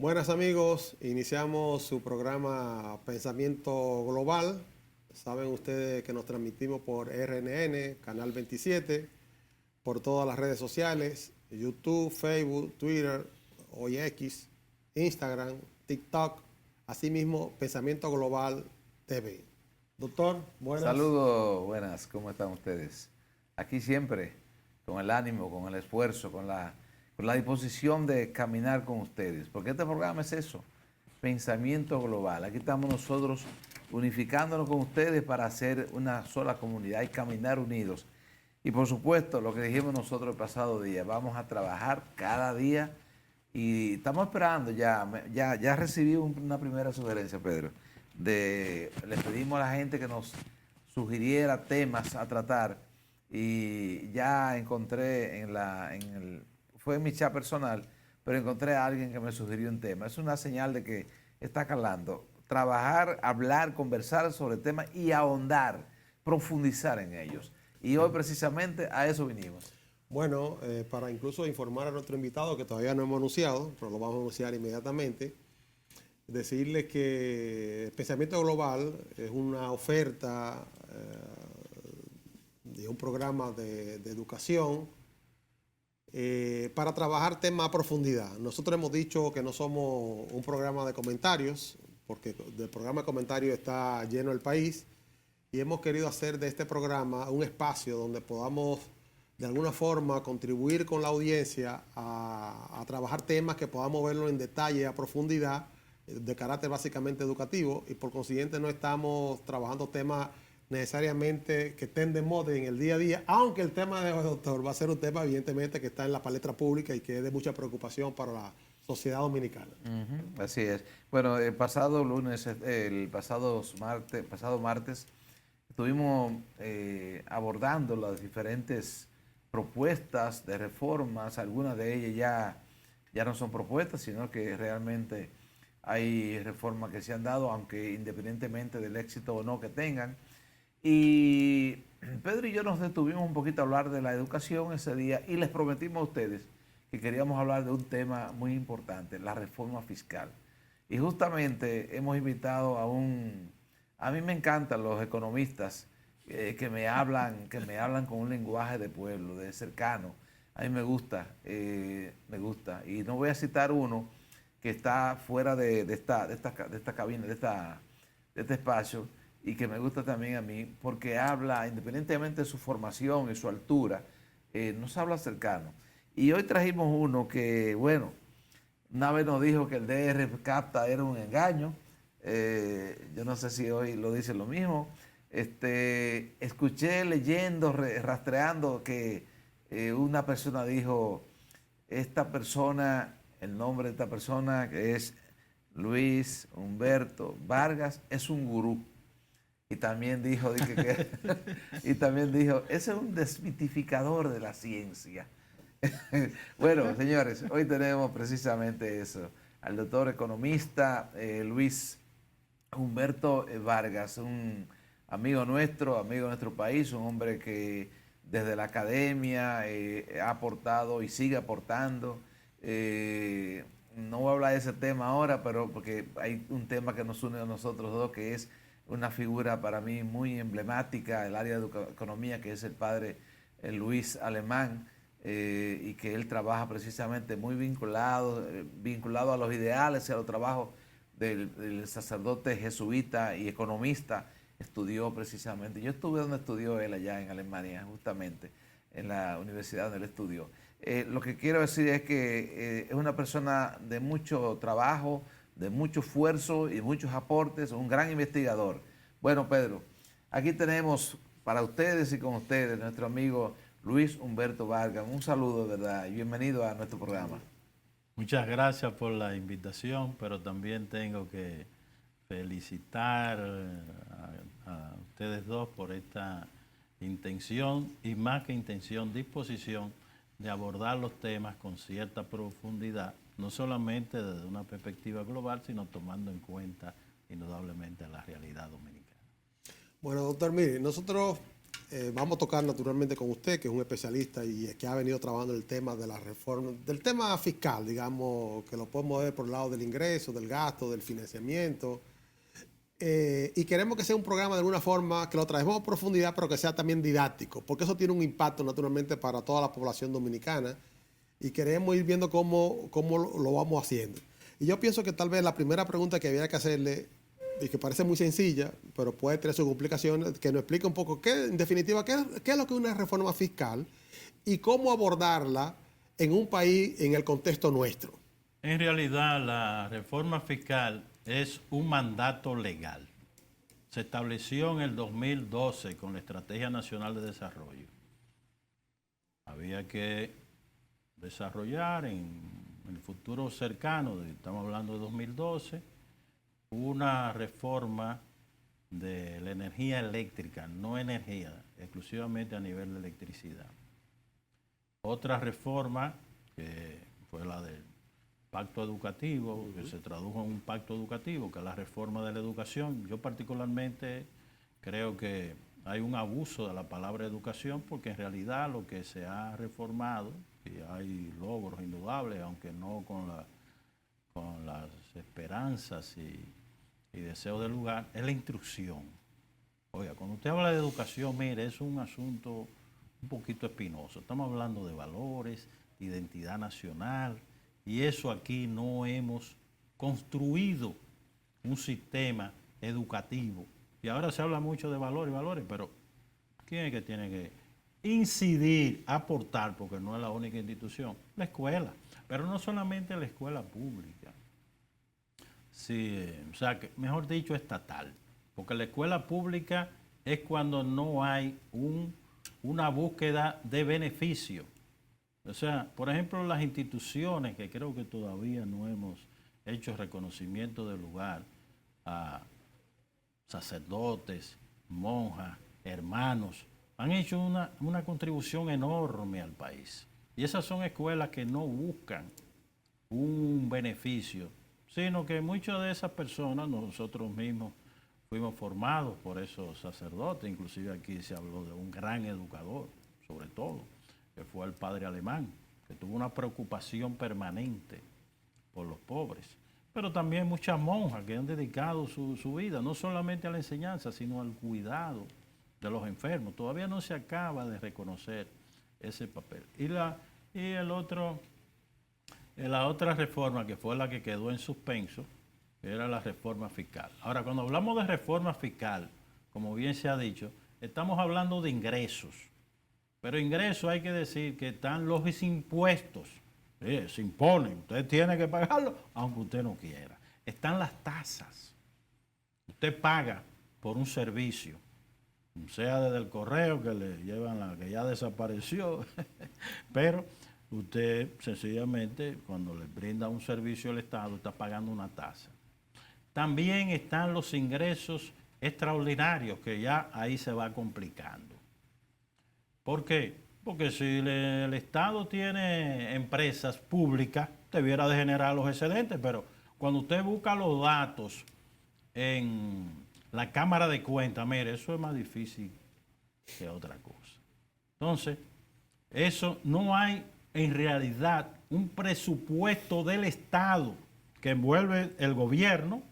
Buenas amigos, iniciamos su programa Pensamiento Global. Saben ustedes que nos transmitimos por RNN, Canal 27, por todas las redes sociales, YouTube, Facebook, Twitter, hoy X, Instagram, TikTok, asimismo Pensamiento Global TV. Doctor, buenas. Saludos, buenas, ¿cómo están ustedes? Aquí siempre, con el ánimo, con el esfuerzo, con la disposición de caminar con ustedes, porque este programa es eso, pensamiento global. Aquí estamos nosotros unificándonos con ustedes para hacer una sola comunidad y caminar unidos. Y por supuesto, lo que dijimos nosotros el pasado día, vamos a trabajar cada día y estamos esperando, ya recibí una primera sugerencia, Pedro, le pedimos a la gente que nos sugiriera temas a tratar y ya encontré fue en mi chat personal, pero encontré a alguien que me sugirió un tema. Es una señal de que está calando. Trabajar, hablar, conversar sobre temas y ahondar, profundizar en ellos. Y hoy precisamente a eso vinimos. Bueno, para incluso informar a nuestro invitado, que todavía no hemos anunciado, pero lo vamos a anunciar inmediatamente, decirle que el Pensamiento Global es una oferta de un programa de educación para trabajar temas a profundidad. Nosotros hemos dicho que no somos un programa de comentarios, porque del programa de comentarios está lleno el país, y hemos querido hacer de este programa un espacio donde podamos de alguna forma contribuir con la audiencia a trabajar temas que podamos verlo en detalle, a profundidad, de carácter básicamente educativo, y por consiguiente no estamos trabajando temas necesariamente que estén de moda en el día a día, aunque el tema de hoy, doctor, va a ser un tema evidentemente que está en la palestra pública y que es de mucha preocupación para la sociedad dominicana. Así es. Bueno, el pasado lunes, el pasado martes, estuvimos abordando las diferentes propuestas de reformas. Algunas de ellas ya no son propuestas, sino que realmente hay reformas que se han dado, aunque independientemente del éxito o no que tengan. Y Pedro y yo nos detuvimos un poquito a hablar de la educación ese día y les prometimos a ustedes que queríamos hablar de un tema muy importante, la reforma fiscal. Y justamente hemos invitado a mí me encantan los economistas que me hablan con un lenguaje de pueblo, de cercano. A mí me gusta. Y no voy a citar uno que está fuera de esta cabina, de este espacio, y que me gusta también a mí, porque habla, independientemente de su formación y su altura, nos habla cercano. Y hoy trajimos uno que, bueno, una vez nos dijo que el DR Capta era un engaño. Yo no sé si hoy lo dice lo mismo. Escuché leyendo, rastreando que una persona dijo, el nombre de esta persona, que es Luis Humberto Vargas, es un gurú. Y también dijo, y también dijo, ese es un desmitificador de la ciencia. Bueno, señores, hoy tenemos precisamente eso, al doctor economista Luis Humberto Vargas, un amigo de nuestro país, un hombre que desde la academia ha aportado y sigue aportando. No voy a hablar de ese tema ahora, pero porque hay un tema que nos une a nosotros dos, que es una figura para mí muy emblemática del área de economía, que es el padre Luis Alemán, y que él trabaja precisamente muy vinculado a los ideales y a los trabajos del sacerdote jesuita y economista. Estudió precisamente, yo estuve donde estudió él allá en Alemania, justamente en la universidad donde él estudió. Lo que quiero decir es que es una persona de mucho trabajo, de mucho esfuerzo y muchos aportes, un gran investigador. Bueno, Pedro, aquí tenemos para ustedes y con ustedes nuestro amigo Luis Humberto Vargas. Un saludo, de verdad, y bienvenido a nuestro programa. Muchas gracias por la invitación, pero también tengo que felicitar a ustedes dos por esta intención y más que intención, disposición de abordar los temas con cierta profundidad, no solamente desde una perspectiva global, sino tomando en cuenta indudablemente la realidad dominicana. Bueno, doctor, mire, nosotros vamos a tocar naturalmente con usted, que es un especialista y que ha venido trabajando el tema de la reforma, del tema fiscal, digamos, que lo podemos ver por el lado del ingreso, del gasto, del financiamiento. Y queremos que sea un programa de alguna forma que lo traemos a profundidad, pero que sea también didáctico, porque eso tiene un impacto naturalmente para toda la población dominicana y queremos ir viendo cómo lo vamos haciendo. Y yo pienso que tal vez la primera pregunta que había que hacerle, y que parece muy sencilla, pero puede tener sus complicaciones, que nos explique un poco, en definitiva, qué es lo que es una reforma fiscal y cómo abordarla en un país en el contexto nuestro. En realidad, la reforma fiscal es un mandato legal. Se estableció en el 2012 con la Estrategia Nacional de Desarrollo. Había que desarrollar en el futuro cercano, estamos hablando de 2012, una reforma de la energía eléctrica, no energía, exclusivamente a nivel de electricidad. Otra reforma, que fue la del pacto educativo, que se tradujo en un pacto educativo, que es la reforma de la educación. Yo particularmente creo que hay un abuso de la palabra educación, porque en realidad lo que se ha reformado, y hay logros indudables, aunque no con las esperanzas y deseos del lugar, es la instrucción. Oiga, cuando usted habla de educación, mire, es un asunto un poquito espinoso. Estamos hablando de valores, de identidad nacional, y eso aquí no hemos construido un sistema educativo. Y ahora se habla mucho de valores, pero ¿quién es que tiene que incidir, aportar? Porque no es la única institución, la escuela. Pero no solamente la escuela pública. Sí, o sea, mejor dicho, estatal. Porque la escuela pública es cuando no hay una búsqueda de beneficio. O sea, por ejemplo, las instituciones, que creo que todavía no hemos hecho reconocimiento de lugar a sacerdotes, monjas, hermanos, han hecho una contribución enorme al país. Y esas son escuelas que no buscan un beneficio, sino que muchas de esas personas, nosotros mismos fuimos formados por esos sacerdotes, inclusive aquí se habló de un gran educador, sobre todo, que fue el padre Alemán, que tuvo una preocupación permanente por los pobres. Pero también muchas monjas que han dedicado su vida, no solamente a la enseñanza, sino al cuidado de los enfermos. Todavía no se acaba de reconocer ese papel. Y la otra reforma, que fue la que quedó en suspenso, era la reforma fiscal. Ahora, cuando hablamos de reforma fiscal, como bien se ha dicho, estamos hablando de ingresos. Pero ingresos hay que decir que están los impuestos. Se imponen, usted tiene que pagarlo, aunque usted no quiera. Están las tasas. Usted paga por un servicio, sea desde el correo que le llevan la que ya desapareció, pero usted sencillamente cuando le brinda un servicio al Estado está pagando una tasa. También están los ingresos extraordinarios, que ya ahí se va complicando. ¿Por qué? Porque si el Estado tiene empresas públicas, debiera de generar los excedentes, pero cuando usted busca los datos en la Cámara de Cuentas, mire, eso es más difícil que otra cosa. Entonces, eso no hay en realidad un presupuesto del Estado que envuelve el gobierno,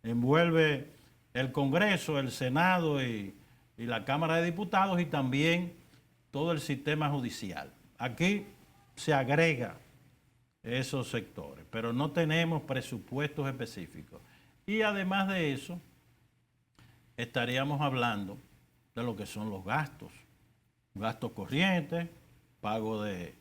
envuelve el Congreso, el Senado y la Cámara de Diputados y también todo el sistema judicial. Aquí se agrega esos sectores, pero no tenemos presupuestos específicos. Y además de eso, estaríamos hablando de lo que son los gastos corrientes, pago de...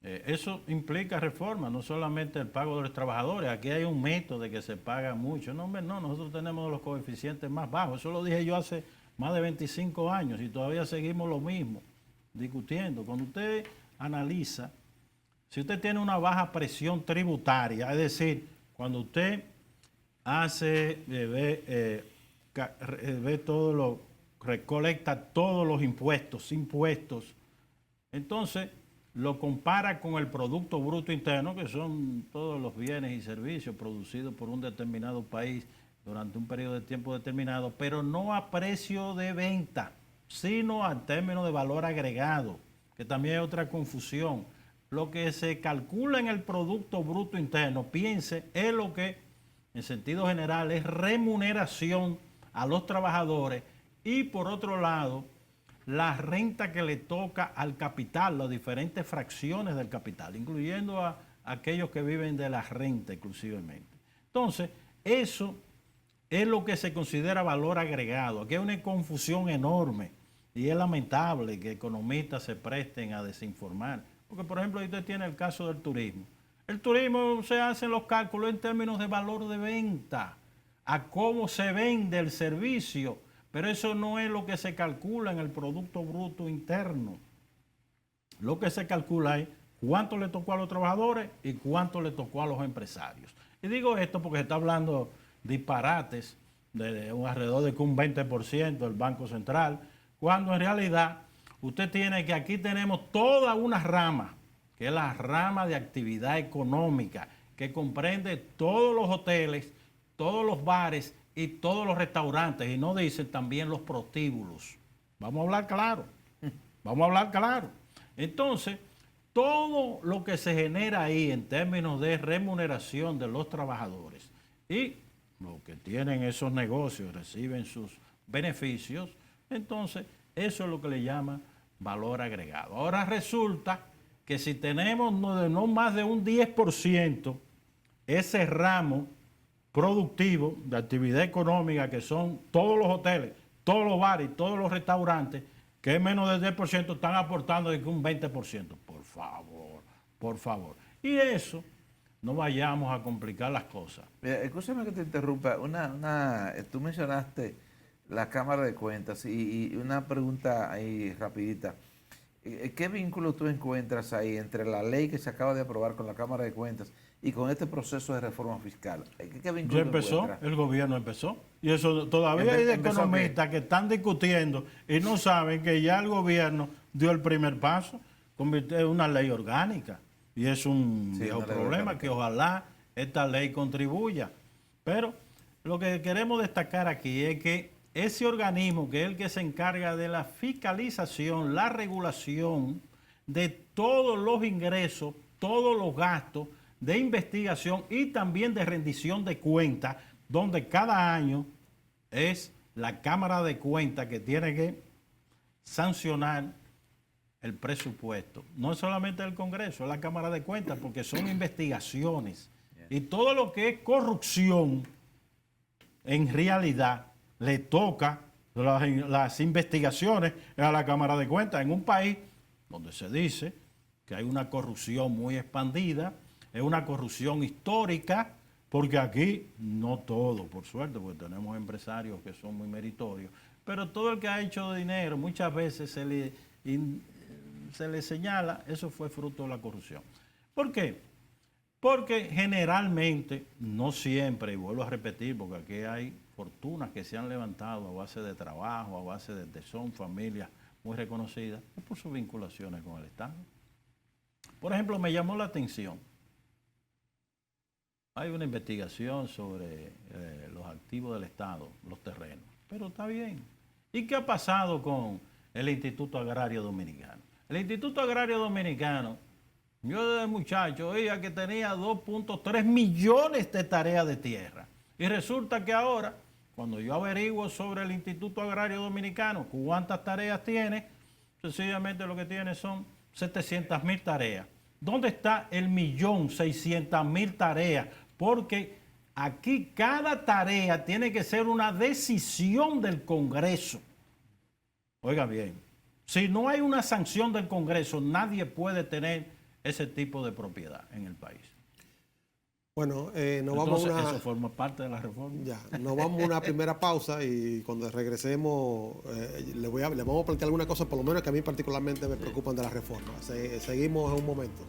eso implica reforma, no solamente el pago de los trabajadores. Aquí hay un método de que se paga mucho. No, nosotros tenemos los coeficientes más bajos. Eso lo dije yo hace más de 25 años y todavía seguimos lo mismo, discutiendo. Cuando usted analiza, si usted tiene una baja presión tributaria, es decir, cuando usted recolecta todos los impuestos, entonces lo compara con el Producto Bruto Interno, que son todos los bienes y servicios producidos por un determinado país durante un periodo de tiempo determinado, pero no a precio de venta, sino al término de valor agregado, que también es otra confusión. Lo que se calcula en el Producto Bruto Interno, piense, es lo que en sentido general es remuneración a los trabajadores y por otro lado, la renta que le toca al capital, las diferentes fracciones del capital, incluyendo a aquellos que viven de la renta exclusivamente. Entonces, eso es lo que se considera valor agregado. Aquí hay una confusión enorme y es lamentable que economistas se presten a desinformar. Porque, por ejemplo, usted tiene el caso del turismo. El turismo se hacen los cálculos en términos de valor de venta, a cómo se vende el servicio, pero eso no es lo que se calcula en el Producto Bruto Interno. Lo que se calcula es cuánto le tocó a los trabajadores y cuánto le tocó a los empresarios. Y digo esto porque se está hablando disparates de un alrededor de un 20% del Banco Central, cuando en realidad usted tiene que aquí tenemos toda una rama, que es la rama de actividad económica, que comprende todos los hoteles, todos los bares y todos los restaurantes, y no dicen también los prostíbulos. Vamos a hablar claro, vamos a hablar claro. Entonces, todo lo que se genera ahí en términos de remuneración de los trabajadores y los que tienen esos negocios reciben sus beneficios, entonces eso es lo que le llama valor agregado. Ahora resulta que si tenemos no más de un 10% ese ramo productivo de actividad económica, que son todos los hoteles, todos los bares, todos los restaurantes, que es menos del 10%, están aportando de que un 20%. Por favor. Y eso, no vayamos a complicar las cosas. Mira, escúchame que te interrumpa. Tú mencionaste la Cámara de Cuentas y una pregunta ahí rapidita. ¿Qué vínculo tú encuentras ahí entre la ley que se acaba de aprobar con la Cámara de Cuentas y con este proceso de reforma fiscal? ¿Qué vínculo Ya empezó, el gobierno empezó. Y eso todavía hay economistas que están discutiendo y no saben que ya el gobierno dio el primer paso, convirtió en una ley orgánica. Y es un viejo problema que ojalá esta ley contribuya. Pero lo que queremos destacar aquí es que ese organismo, que es el que se encarga de la fiscalización, la regulación de todos los ingresos, todos los gastos de investigación y también de rendición de cuentas, donde cada año es la Cámara de Cuentas que tiene que sancionar el presupuesto. No es solamente el Congreso, es la Cámara de Cuentas, porque son investigaciones. Y todo lo que es corrupción, en realidad, le toca las investigaciones a la Cámara de Cuentas. En un país donde se dice que hay una corrupción muy expandida, es una corrupción histórica, porque aquí no todo, por suerte, porque tenemos empresarios que son muy meritorios, pero todo el que ha hecho dinero, muchas veces se le señala, eso fue fruto de la corrupción. ¿Por qué? Porque generalmente, no siempre, y vuelvo a repetir, porque aquí hay fortunas que se han levantado a base de trabajo, a base de tesón, familias muy reconocidas, es por sus vinculaciones con el Estado. Por ejemplo, me llamó la atención, hay una investigación sobre los activos del Estado, los terrenos, pero está bien. ¿Y qué ha pasado con el Instituto Agrario Dominicano? El Instituto Agrario Dominicano, yo desde muchacho oía que tenía 2.3 millones de tareas de tierra. Y resulta que ahora, cuando yo averiguo sobre el Instituto Agrario Dominicano, cuántas tareas tiene, sencillamente lo que tiene son 700.000 tareas. ¿Dónde está el 1.600.000 tareas? Porque aquí cada tarea tiene que ser una decisión del Congreso. Oiga bien, si no hay una sanción del Congreso, nadie puede tener ese tipo de propiedad en el país. Bueno, eso forma parte de la reforma. Ya, nos vamos a una primera pausa y cuando regresemos le vamos a plantear algunas cosas, por lo menos que a mí particularmente me preocupan de la reforma. Seguimos en un momento.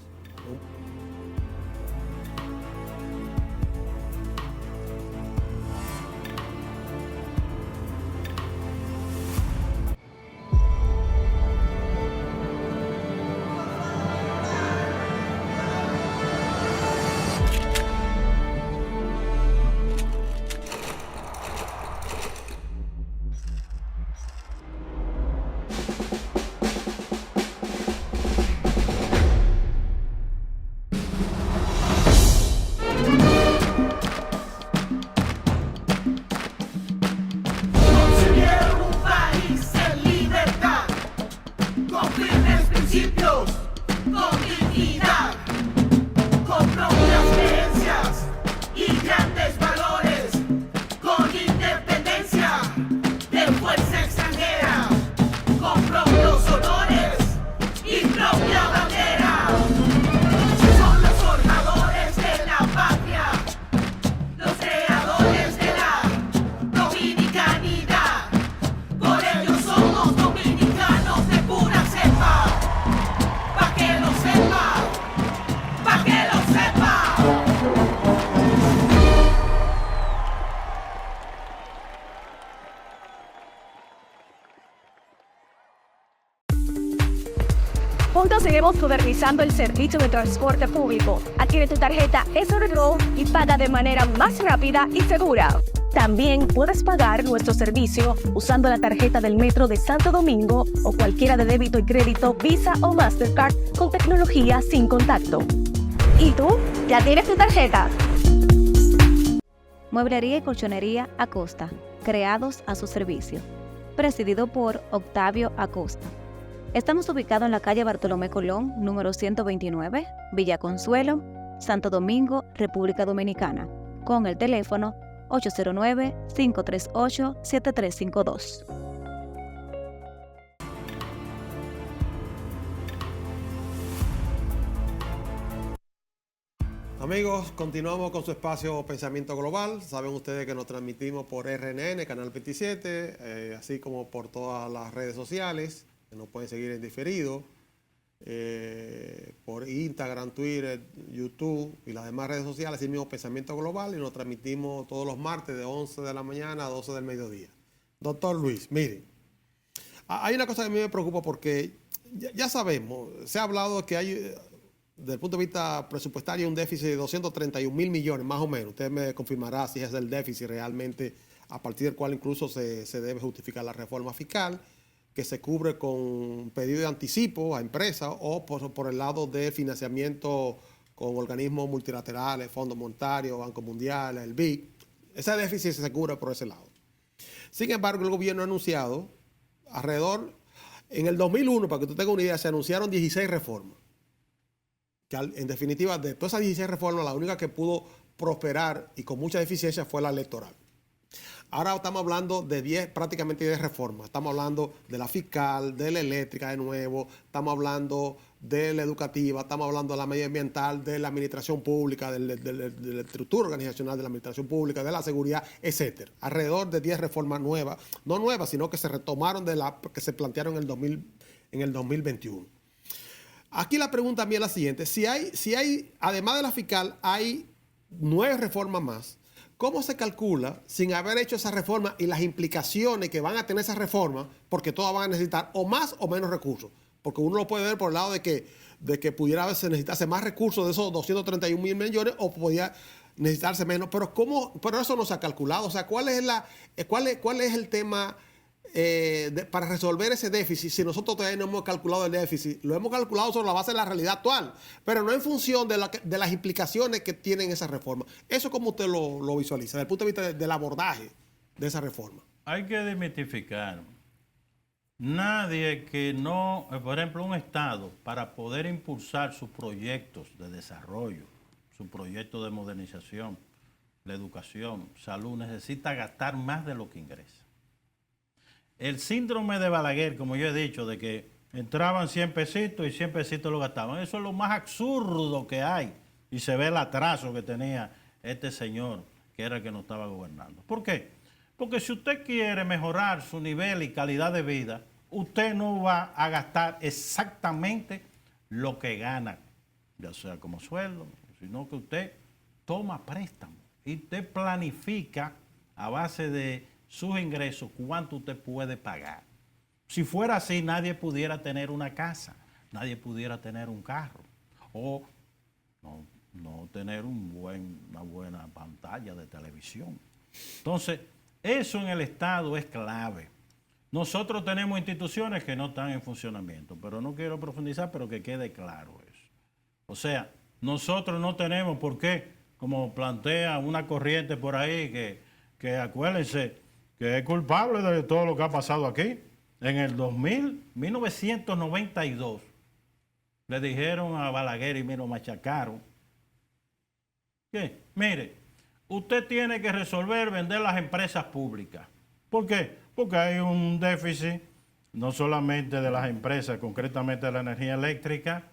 Nosotros seguimos modernizando el servicio de transporte público. Adquiere tu tarjeta SRGO y paga de manera más rápida y segura. También puedes pagar nuestro servicio usando la tarjeta del Metro de Santo Domingo o cualquiera de débito y crédito Visa o Mastercard con tecnología sin contacto. ¿Y tú? ¿Ya tienes tu tarjeta? Mueblería y colchonería Acosta, creados a su servicio. Presidido por Octavio Acosta. Estamos ubicados en la calle Bartolomé Colón, número 129, Villa Consuelo, Santo Domingo, República Dominicana, con el teléfono 809-538-7352. Amigos, continuamos con su espacio Pensamiento Global. Saben ustedes que nos transmitimos por RNN, Canal 27, así como por todas las redes sociales, que nos pueden seguir en diferido, por Instagram, Twitter, YouTube y las demás redes sociales, así mismo Pensamiento Global, y nos transmitimos todos los martes de 11 de la mañana a 12 del mediodía. Doctor Luis, miren, hay una cosa que a mí me preocupa porque ya sabemos, se ha hablado que hay, desde el punto de vista presupuestario, un déficit de 231 mil millones, más o menos. Usted me confirmará si es el déficit realmente a partir del cual incluso se debe justificar la reforma fiscal, que se cubre con pedido de anticipo a empresas o por el lado de financiamiento con organismos multilaterales, Fondo Monetario, Banco Mundial, el BID. Ese déficit se cubre por ese lado. Sin embargo, el gobierno ha anunciado alrededor, en el 2001, para que tú tengas una idea, se anunciaron 16 reformas. Que en definitiva, de todas esas 16 reformas, la única que pudo prosperar y con mucha eficiencia fue la electoral. Ahora estamos hablando de prácticamente 10 reformas. Estamos hablando de la fiscal, de la eléctrica de nuevo, estamos hablando de la educativa, estamos hablando de la medioambiental, de la administración pública, de la estructura organizacional de la administración pública, de la seguridad, etc. Alrededor de 10 reformas nuevas, no nuevas, sino que se retomaron que se plantearon en el 2021. Aquí la pregunta mía es la siguiente: si hay, además de la fiscal, hay 9 reformas más, ¿cómo se calcula, sin haber hecho esa reforma y las implicaciones que van a tener esas reformas, porque todas van a necesitar o más o menos recursos? Porque uno lo puede ver por el lado de que pudiera necesitarse más recursos de esos 231 mil millones o podía necesitarse menos, pero eso no se ha calculado. O sea, ¿cuál es el tema para resolver ese déficit? Si nosotros todavía no hemos calculado el déficit, lo hemos calculado sobre la base de la realidad actual, pero no en función de las implicaciones que tienen esas reformas. ¿Eso cómo usted lo visualiza desde el punto de vista del abordaje de esa reforma? Hay que desmitificar. Nadie que no, por ejemplo, un Estado, para poder impulsar sus proyectos de desarrollo, su proyecto de modernización, la educación, salud, necesita gastar más de lo que ingresa. El síndrome de Balaguer, como yo he dicho, de que entraban 100 pesitos y 100 pesitos lo gastaban, eso es lo más absurdo que hay. Y se ve el atraso que tenía este señor, que era el que nos estaba gobernando. ¿Por qué? Porque si usted quiere mejorar su nivel y calidad de vida, usted no va a gastar exactamente lo que gana, ya sea como sueldo, sino que usted toma préstamo y usted planifica a base de sus ingresos cuánto usted puede pagar. Si fuera así, nadie pudiera tener una casa, nadie pudiera tener un carro o no tener una buena pantalla de televisión. Entonces, eso en el Estado es clave. Nosotros tenemos instituciones que no están en funcionamiento, pero no quiero profundizar, pero que quede claro eso. O sea, nosotros no tenemos por qué, como plantea una corriente por ahí, que acuérdense que es culpable de todo lo que ha pasado aquí. En el 1992, le dijeron a Balaguer y me lo machacaron. ¿Qué? Mire, usted tiene que resolver vender las empresas públicas. ¿Por qué? Porque hay un déficit, no solamente de las empresas, concretamente de la energía eléctrica,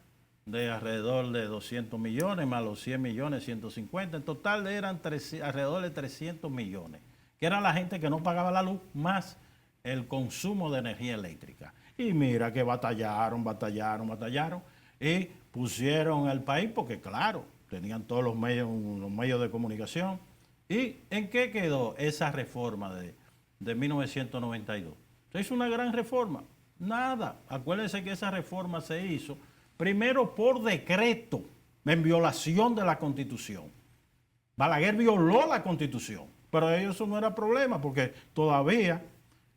de alrededor de 200 millones, más los 100 millones, 150. En total eran alrededor de 300 millones, que era la gente que no pagaba la luz, más el consumo de energía eléctrica. Y mira que batallaron, y pusieron el país, porque claro, tenían todos los medios de comunicación. ¿Y en qué quedó esa reforma de 1992? Se hizo una gran reforma. Nada. Acuérdense que esa reforma se hizo primero por decreto, en violación de la Constitución. Balaguer violó la Constitución, pero eso no era problema, porque todavía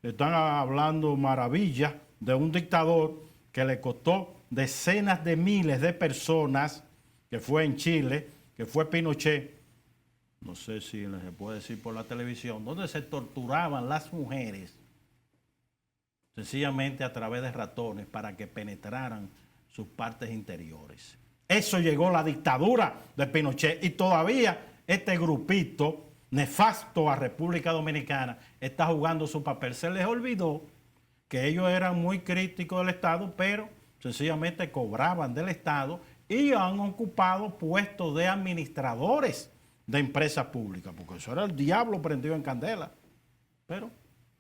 están hablando maravillas de un dictador que le costó decenas de miles de personas, que fue en Chile, que fue Pinochet, no sé si se puede decir por la televisión, donde se torturaban las mujeres sencillamente a través de ratones para que penetraran sus partes interiores. Eso llegó la dictadura de Pinochet y todavía este grupito nefasto a República Dominicana está jugando su papel. Se les olvidó que ellos eran muy críticos del Estado, pero sencillamente cobraban del Estado y han ocupado puestos de administradores de empresas públicas, porque eso era el diablo prendido en candela. Pero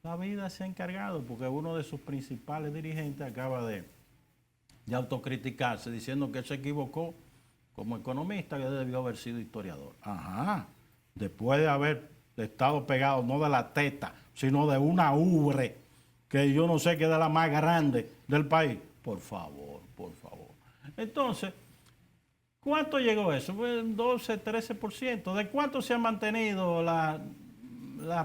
la vida se ha encargado, porque uno de sus principales dirigentes acaba de autocriticarse, diciendo que él se equivocó como economista, que debió haber sido historiador. Ajá, después de haber estado pegado no de la teta, sino de una ubre, que yo no sé qué es de la más grande del país. Por favor, por favor. Entonces, ¿cuánto llegó eso? Pues 12, 13%. ¿De cuánto se ha mantenido la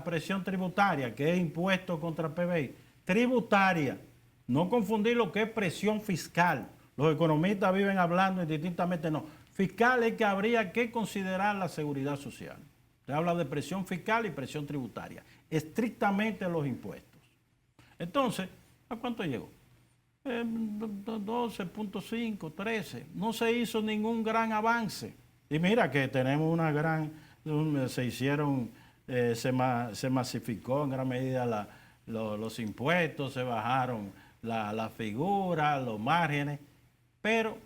presión tributaria, que es impuesto contra PBI? Tributaria. No confundir lo que es presión fiscal. Los economistas viven hablando indistintamente, no. Fiscal es que habría que considerar la seguridad social. Se habla de presión fiscal y presión tributaria. Estrictamente los impuestos. Entonces, ¿a cuánto llegó? 12.5, 13. No se hizo ningún gran avance. Y mira que tenemos una gran, se masificó en gran medida los impuestos, se bajaron la figura, los márgenes, pero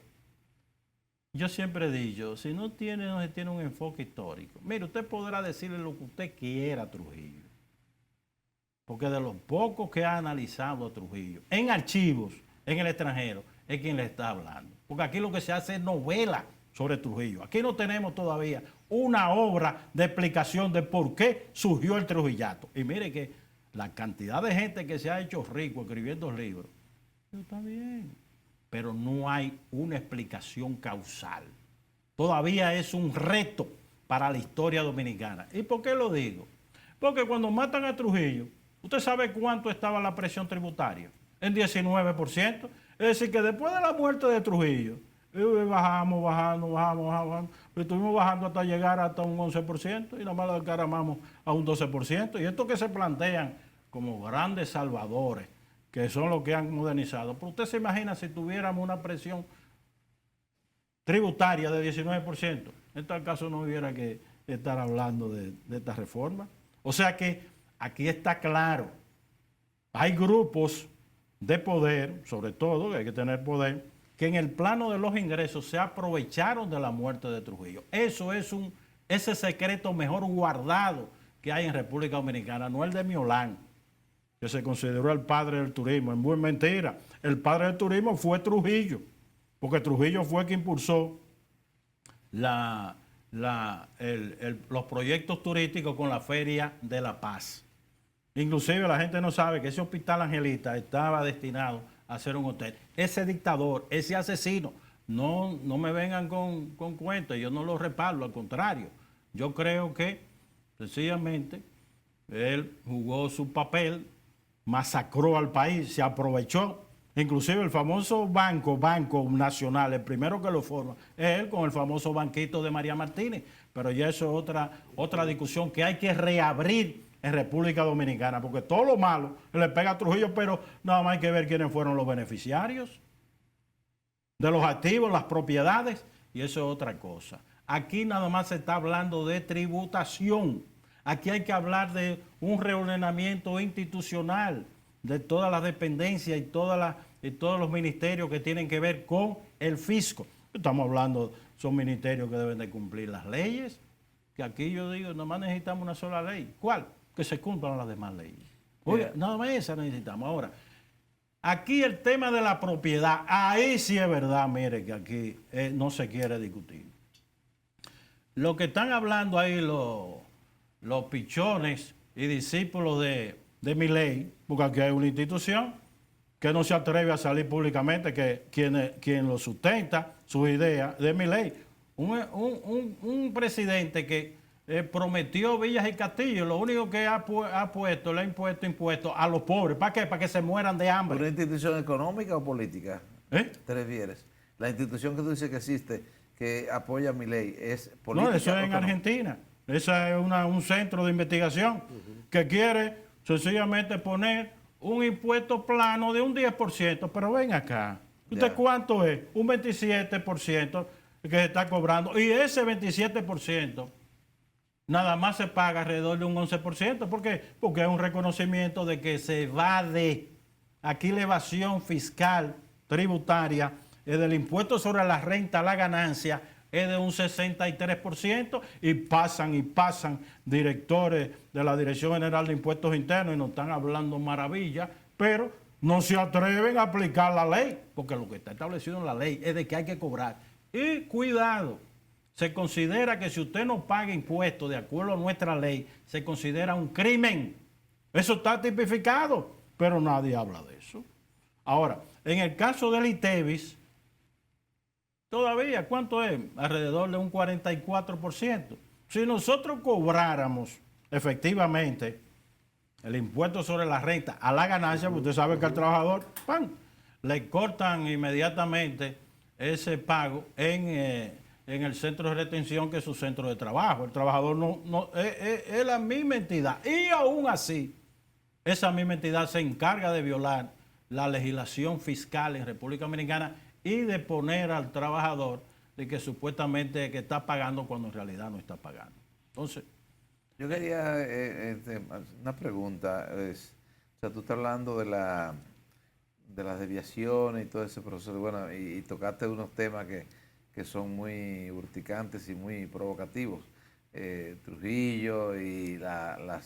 yo siempre he dicho, si no se tiene un enfoque histórico, mire, usted podrá decirle lo que usted quiera a Trujillo, porque de los pocos que ha analizado a Trujillo, en archivos, en el extranjero, es quien le está hablando. Porque aquí lo que se hace es novela sobre Trujillo. Aquí no tenemos todavía una obra de explicación de por qué surgió el trujillato. Y mire que la cantidad de gente que se ha hecho rico escribiendo libros, está bien, pero no hay una explicación causal. Todavía es un reto para la historia dominicana. ¿Y por qué lo digo? Porque cuando matan a Trujillo, ¿usted sabe cuánto estaba la presión tributaria? En 19%. Es decir, que después de la muerte de Trujillo, bajamos, estuvimos bajando hasta llegar hasta un 11% y nada más lo encaramamos a un 12%. Y estos que se plantean como grandes salvadores, que son los que han modernizado, pero usted se imagina si tuviéramos una presión tributaria de 19%, en tal caso no hubiera que estar hablando de esta reforma. O sea que aquí está claro, hay grupos de poder, sobre todo, que hay que tener poder, que en el plano de los ingresos se aprovecharon de la muerte de Trujillo. Eso es ese secreto mejor guardado que hay en República Dominicana, no el de Miolán, que se consideró el padre del turismo. Es muy mentira. El padre del turismo fue Trujillo, porque Trujillo fue quien impulsó los proyectos turísticos con la Feria de la Paz. Inclusive la gente no sabe que ese Hospital Angelita estaba destinado a ser un hotel. Ese dictador, ese asesino, no me vengan con cuentos, yo no lo respaldo, al contrario. Yo creo que sencillamente él jugó su papel, masacró al país, se aprovechó. Inclusive el famoso Banco Nacional, el primero que lo forma, es él con el famoso banquito de María Martínez. Pero ya eso es otra discusión que hay que reabrir en República Dominicana, porque todo lo malo le pega a Trujillo, pero nada más hay que ver quiénes fueron los beneficiarios de los activos, las propiedades, y eso es otra cosa. Aquí nada más se está hablando de tributación. Aquí hay que hablar de un reordenamiento institucional de todas las dependencias y todos los ministerios que tienen que ver con el fisco. Estamos hablando, son ministerios que deben de cumplir las leyes, que aquí yo digo, nada más necesitamos una sola ley. ¿Cuál? Que se cumplan las demás leyes. Oye, nada más esa necesitamos. Ahora, aquí el tema de la propiedad, ahí sí es verdad, mire, que aquí no se quiere discutir. Lo que están hablando ahí los pichones y discípulos de Milei, porque aquí hay una institución que no se atreve a salir públicamente, que quien lo sustenta, sus ideas, de Milei. Un presidente que prometió villas y castillos, lo único que le ha impuesto impuestos a los pobres. ¿Para qué? Para que se mueran de hambre. ¿Una institución económica o política? ¿Eh? ¿Te refieres? La institución que tú dices que existe, que apoya a Milei, ¿es política? No, eso es en no? Argentina. Ese es un centro de investigación que quiere sencillamente poner un impuesto plano de un 10%. Pero ven acá. ¿Usted Ya. cuánto es? Un 27% que se está cobrando. Y ese 27% nada más se paga alrededor de un 11%. ¿Por qué? Porque es un reconocimiento de que se evade. Aquí la evasión fiscal tributaria es del impuesto sobre la renta, la ganancia, es de un 63% y pasan directores de la Dirección General de Impuestos Internos y nos están hablando maravillas, pero no se atreven a aplicar la ley, porque lo que está establecido en la ley es de que hay que cobrar. Y cuidado, se considera que si usted no paga impuestos de acuerdo a nuestra ley, se considera un crimen. Eso está tipificado, pero nadie habla de eso. Ahora, en el caso del ITEVIS, todavía, ¿cuánto es? Alrededor de un 44%. Si nosotros cobráramos efectivamente el impuesto sobre la renta a la ganancia, porque usted sabe que al trabajador, ¡pam!, le cortan inmediatamente ese pago en el centro de retención, que es su centro de trabajo. El trabajador es la misma entidad. Y aún así, esa misma entidad se encarga de violar la legislación fiscal en República Dominicana y de poner al trabajador de que supuestamente que está pagando cuando en realidad no está pagando. Entonces, yo quería una pregunta. O sea, tú estás hablando de las desviaciones y todo ese proceso, bueno, y tocaste unos temas que son muy urticantes y muy provocativos. Trujillo y la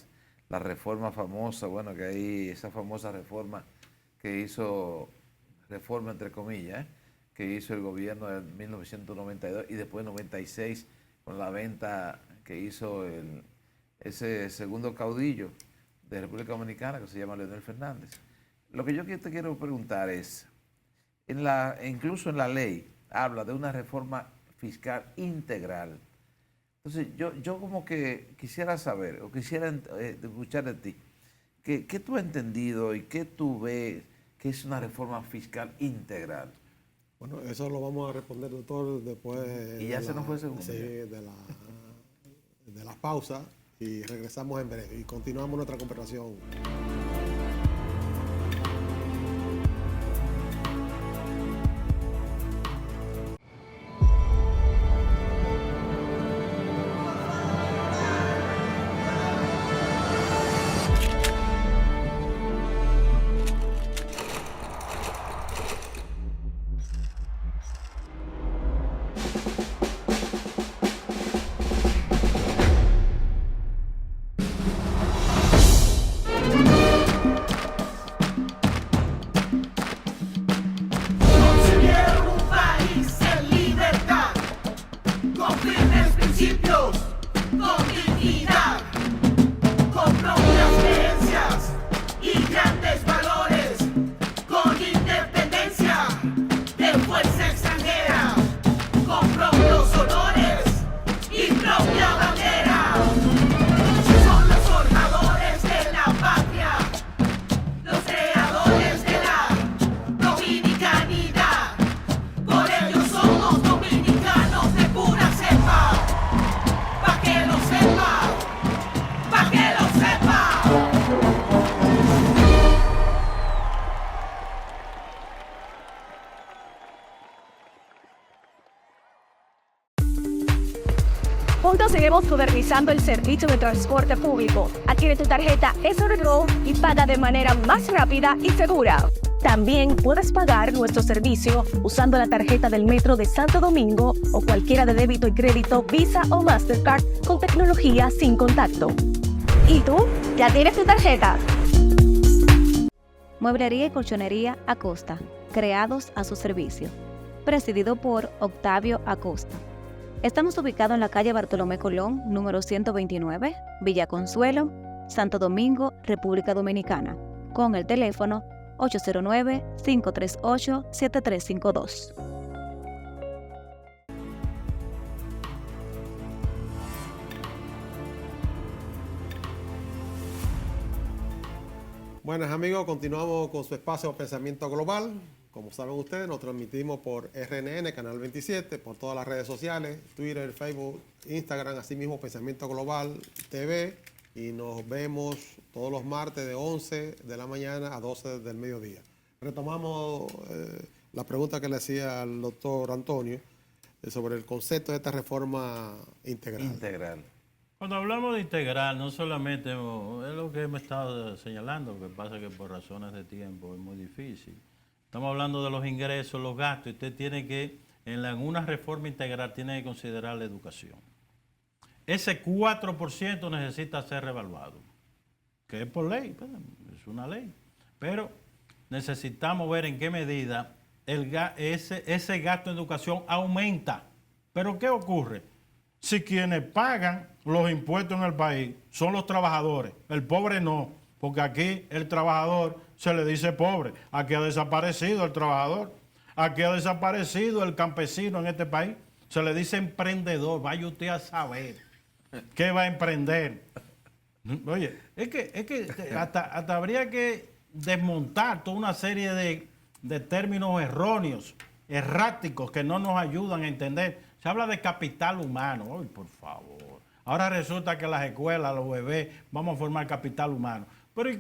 reforma famosa, bueno, que hay esa famosa reforma que hizo, reforma entre comillas, que hizo el gobierno en 1992 y después en 96 con la venta que hizo ese segundo caudillo de República Dominicana, que se llama Leonel Fernández. Lo que yo te quiero preguntar es, incluso en la ley habla de una reforma fiscal integral. Entonces yo como que quisiera saber, o quisiera escuchar de ti, ¿qué tú has entendido y qué tú ves que es una reforma fiscal integral? Bueno, eso lo vamos a responder, doctor, después Y ya se nos fue el segundo. Sí, de la pausa, y regresamos en breve y continuamos nuestra conversación. Juntos seguimos modernizando el servicio de transporte público. Adquiere tu tarjeta SRGO y paga de manera más rápida y segura. También puedes pagar nuestro servicio usando la tarjeta del Metro de Santo Domingo o cualquiera de débito y crédito Visa o Mastercard con tecnología sin contacto. ¿Y tú? ¿Ya tienes tu tarjeta? Mueblería y colchonería Acosta, creados a su servicio. Presidido por Octavio Acosta. Estamos ubicados en la calle Bartolomé Colón, número 129, Villa Consuelo, Santo Domingo, República Dominicana, con el teléfono 809-538-7352. Buenas amigos, continuamos con su espacio Pensamiento Global. Como saben ustedes, nos transmitimos por RNN, Canal 27, por todas las redes sociales, Twitter, Facebook, Instagram, así mismo Pensamiento Global TV. Y nos vemos todos los martes de 11 de la mañana a 12 del mediodía. Retomamos la pregunta que le hacía al doctor Antonio sobre el concepto de esta reforma integral. Cuando hablamos de integral, no solamente es lo que hemos estado señalando, lo que pasa es que por razones de tiempo es muy difícil. Estamos hablando de los ingresos, los gastos, y usted tiene que, en una reforma integral, tiene que considerar la educación. Ese 4% necesita ser revaluado, que es por ley, pues, es una ley. Pero necesitamos ver en qué medida ese gasto en educación aumenta. ¿Pero qué ocurre? Si quienes pagan los impuestos en el país son los trabajadores, el pobre no, porque aquí el trabajador se le dice pobre. Aquí ha desaparecido el trabajador, aquí ha desaparecido el campesino en este país. Se le dice emprendedor. Vaya usted a saber qué va a emprender. Oye, es que hasta habría que desmontar toda una serie de términos erróneos, erráticos, que no nos ayudan a entender. Se habla de capital humano. Ay, por favor. Ahora resulta que las escuelas, los bebés, vamos a formar capital humano. Pero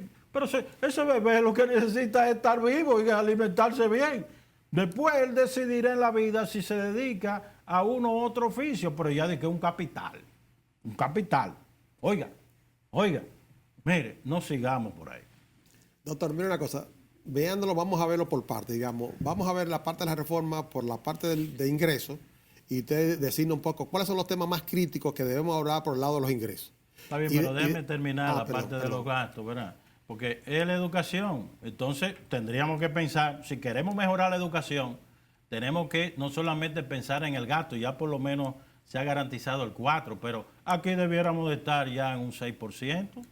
ese bebé lo que necesita es estar vivo y alimentarse bien. Después él decidirá en la vida si se dedica a uno u otro oficio, pero ya de que es un capital. Un capital. Oiga, mire, no sigamos por ahí. Doctor, mire una cosa, veándolo, vamos a verlo por parte, digamos. Vamos a ver la parte de la reforma por la parte de ingresos y usted decirnos un poco cuáles son los temas más críticos que debemos hablar por el lado de los ingresos. Está bien, pero déjeme terminar la parte de los gastos, ¿verdad? Porque es la educación. Entonces, tendríamos que pensar, si queremos mejorar la educación, tenemos que no solamente pensar en el gasto, ya por lo menos se ha garantizado el 4%, pero aquí debiéramos de estar ya en un 6%.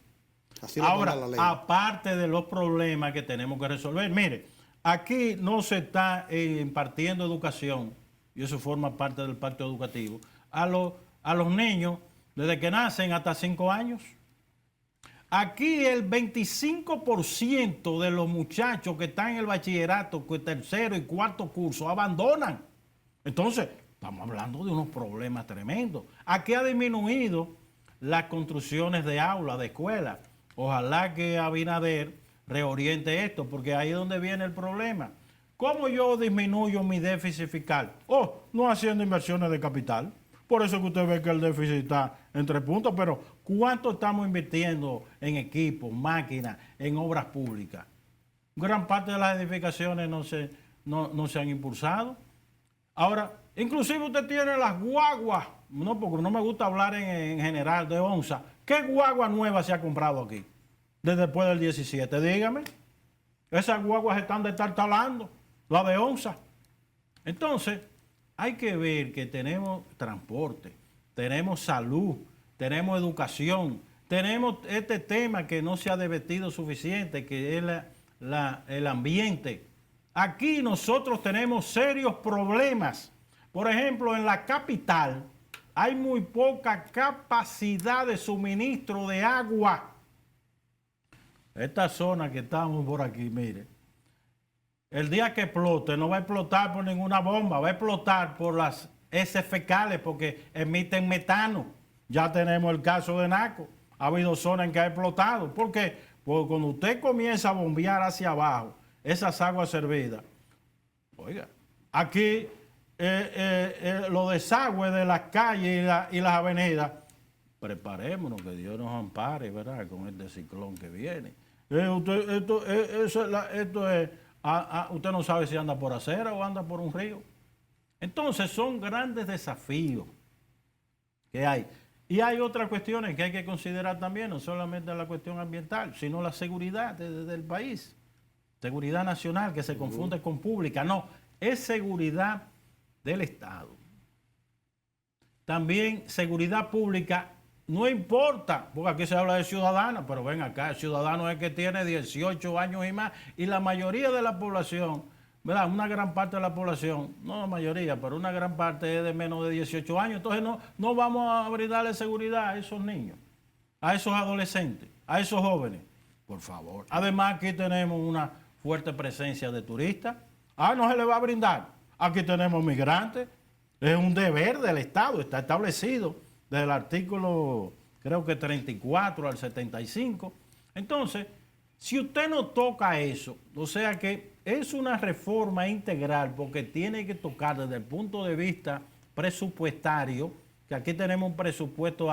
Así ahora, la ley. Aparte de los problemas que tenemos que resolver, mire, aquí no se está impartiendo educación, y eso forma parte del pacto educativo, a los niños desde que nacen hasta 5 años. Aquí el 25% de los muchachos que están en el bachillerato, que tercero y cuarto curso, abandonan. Entonces, estamos hablando de unos problemas tremendos. Aquí ha disminuido las construcciones de aulas, de escuelas. Ojalá que Abinader reoriente esto, porque ahí es donde viene el problema. ¿Cómo yo disminuyo mi déficit fiscal? No haciendo inversiones de capital. Por eso que usted ve que el déficit está en 3 puntos, pero ¿cuánto estamos invirtiendo en equipos, máquinas, en obras públicas? Gran parte de las edificaciones no se han impulsado. Ahora, inclusive usted tiene las guaguas, no, porque no me gusta hablar en general de onza. ¿Qué guagua nueva se ha comprado aquí? Desde después del 17, dígame. Esas guaguas están destartalando, la de onza. Entonces, hay que ver que tenemos transporte, tenemos salud, tenemos educación, tenemos este tema que no se ha debatido suficiente, que es el ambiente. Aquí nosotros tenemos serios problemas. Por ejemplo, en la capital hay muy poca capacidad de suministro de agua. Esta zona que estamos por aquí, mire, el día que explote no va a explotar por ninguna bomba, va a explotar por las heces fecales porque emiten metano. Ya tenemos el caso de Naco. Ha habido zonas en que ha explotado. ¿Por qué? Porque cuando usted comienza a bombear hacia abajo esas aguas servidas, oiga, aquí los desagües de las calles y las avenidas, preparémonos que Dios nos ampare, ¿verdad? Con este ciclón que viene. Usted no sabe si anda por acera o anda por un río. Entonces son grandes desafíos que hay. Y hay otras cuestiones que hay que considerar también, no solamente la cuestión ambiental, sino la seguridad del país. Seguridad nacional que se confunde con pública. No, es seguridad del Estado. También seguridad pública no importa, porque aquí se habla de ciudadanos, pero ven acá, el ciudadano es el que tiene 18 años y más, y la mayoría de la población, ¿verdad? Una gran parte de la población, no la mayoría, pero una gran parte es de menos de 18 años, entonces no vamos a brindarle seguridad a esos niños, a esos adolescentes, a esos jóvenes, por favor. Además, aquí tenemos una fuerte presencia de turistas. No se le va a brindar. Aquí tenemos migrantes. Es un deber del Estado, está establecido desde el artículo, creo que 34 al 75. Entonces, si usted no toca eso, o sea que es una reforma integral porque tiene que tocar desde el punto de vista presupuestario, que aquí tenemos un presupuesto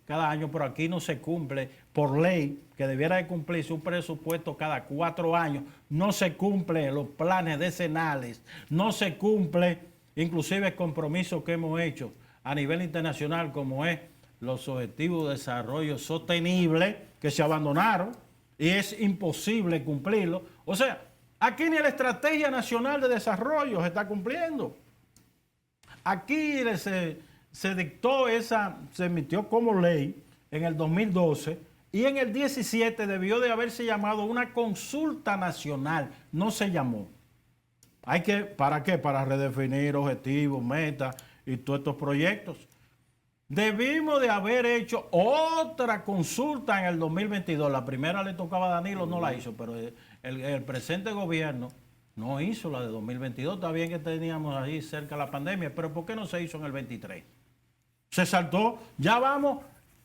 cada año, pero aquí no se cumple por ley, que debiera de cumplirse un presupuesto cada 4 años, no se cumple los planes decenales, no se cumple inclusive el compromiso que hemos hecho a nivel internacional, como es los Objetivos de Desarrollo Sostenible, que se abandonaron y es imposible cumplirlo. O sea, aquí ni la Estrategia Nacional de Desarrollo se está cumpliendo. Aquí se dictó se emitió como ley en el 2012 y en el 17 debió de haberse llamado una consulta nacional. No se llamó. ¿Para qué? Para redefinir objetivos, metas y todos estos proyectos. Debimos de haber hecho otra consulta en el 2022. La primera le tocaba a Danilo, no la hizo, pero el presente gobierno no hizo la de 2022. Está bien que teníamos ahí cerca la pandemia, pero ¿por qué no se hizo en el 23? Se saltó. Ya vamos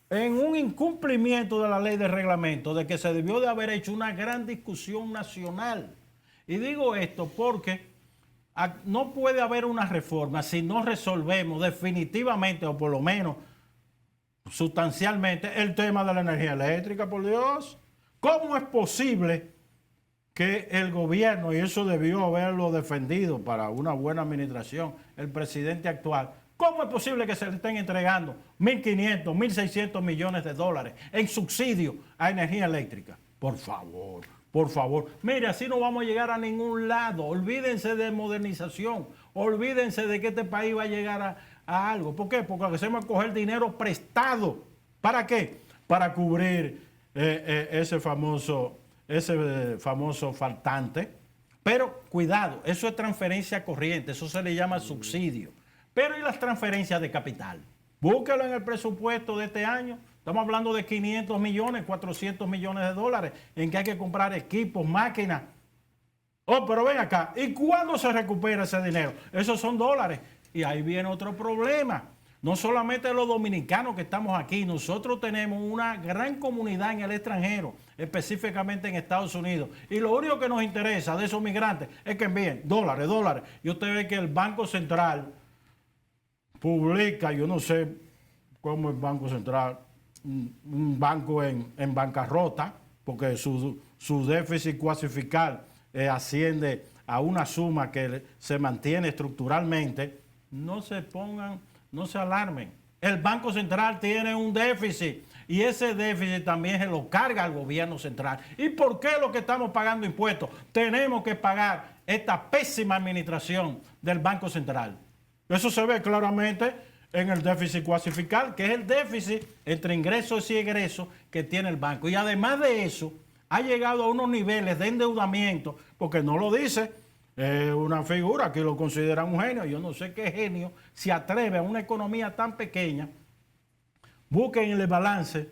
en un incumplimiento de la ley de reglamento, de que se debió de haber hecho una gran discusión nacional. Y digo esto porque no puede haber una reforma si no resolvemos definitivamente, o por lo menos sustancialmente, el tema de la energía eléctrica, por Dios. ¿Cómo es posible que el gobierno, y eso debió haberlo defendido para una buena administración, el presidente actual, cómo es posible que se le estén entregando 1.500, 1.600 millones de dólares en subsidio a energía eléctrica? Por favor. Por favor, mire, así no vamos a llegar a ningún lado. Olvídense de modernización, olvídense de que este país va a llegar a algo. ¿Por qué? Porque hacemos coger dinero prestado. ¿Para qué? Para cubrir ese famoso faltante. Pero cuidado, eso es transferencia corriente, eso se le llama subsidio. Pero ¿y las transferencias de capital? Búsquelo en el presupuesto de este año. Estamos hablando de 500 millones, 400 millones de dólares en que hay que comprar equipos, máquinas. Pero ven acá, ¿y cuándo se recupera ese dinero? Esos son dólares. Y ahí viene otro problema. No solamente los dominicanos que estamos aquí, nosotros tenemos una gran comunidad en el extranjero, específicamente en Estados Unidos. Y lo único que nos interesa de esos migrantes es que envíen dólares. Y usted ve que el Banco Central publica, yo no sé cómo el Banco Central, un banco en bancarrota, porque su déficit cuasi fiscal asciende a una suma que se mantiene estructuralmente. No se alarmen. El Banco Central tiene un déficit y ese déficit también se lo carga al gobierno central. ¿Y por qué los que estamos pagando impuestos tenemos que pagar esta pésima administración del Banco Central? Eso se ve claramente en el déficit cuasi fiscal, que es el déficit entre ingresos y egresos que tiene el banco. Y además de eso, ha llegado a unos niveles de endeudamiento, porque no lo dice una figura que lo considera un genio. Yo no sé qué genio se atreve a una economía tan pequeña. Busquen en el balance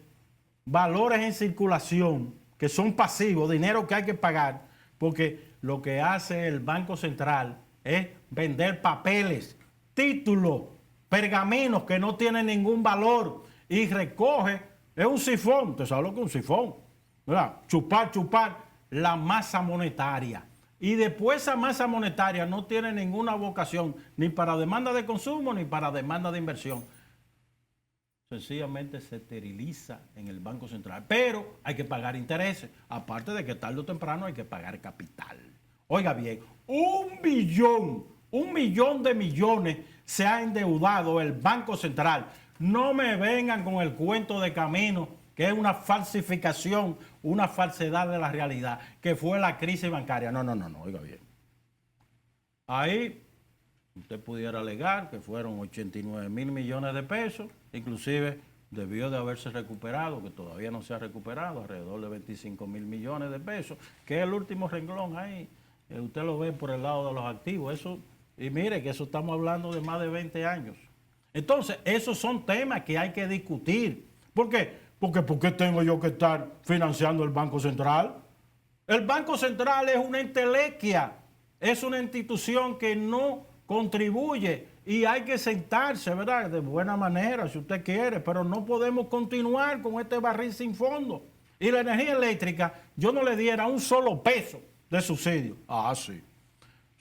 valores en circulación que son pasivos, dinero que hay que pagar, porque lo que hace el Banco Central es vender papeles, títulos, pergaminos que no tienen ningún valor y recoge, es un sifón, ¿usted sabe lo que es un sifón? ¿Verdad? Chupar la masa monetaria. Y después esa masa monetaria no tiene ninguna vocación ni para demanda de consumo ni para demanda de inversión. Sencillamente se esteriliza en el Banco Central. Pero hay que pagar intereses, aparte de que tarde o temprano hay que pagar capital. Oiga bien, 1 billón de millones se ha endeudado el Banco Central. No me vengan con el cuento de camino, que es una falsificación, una falsedad de la realidad, que fue la crisis bancaria. No, oiga bien. Ahí usted pudiera alegar que fueron 89 mil millones de pesos, inclusive debió de haberse recuperado, que todavía no se ha recuperado, alrededor de 25 mil millones de pesos, que es el último renglón ahí. Usted lo ve por el lado de los activos. Eso, y mire que eso estamos hablando de más de 20 años. Entonces, esos son temas que hay que discutir. ¿Por qué? Porque ¿por qué tengo yo que estar financiando el Banco Central? El Banco Central es una entelequia, es una institución que no contribuye y hay que sentarse, ¿verdad? De buena manera, si usted quiere, pero no podemos continuar con este barril sin fondo. Y la energía eléctrica, yo no le diera un solo peso de subsidio. Ah, sí.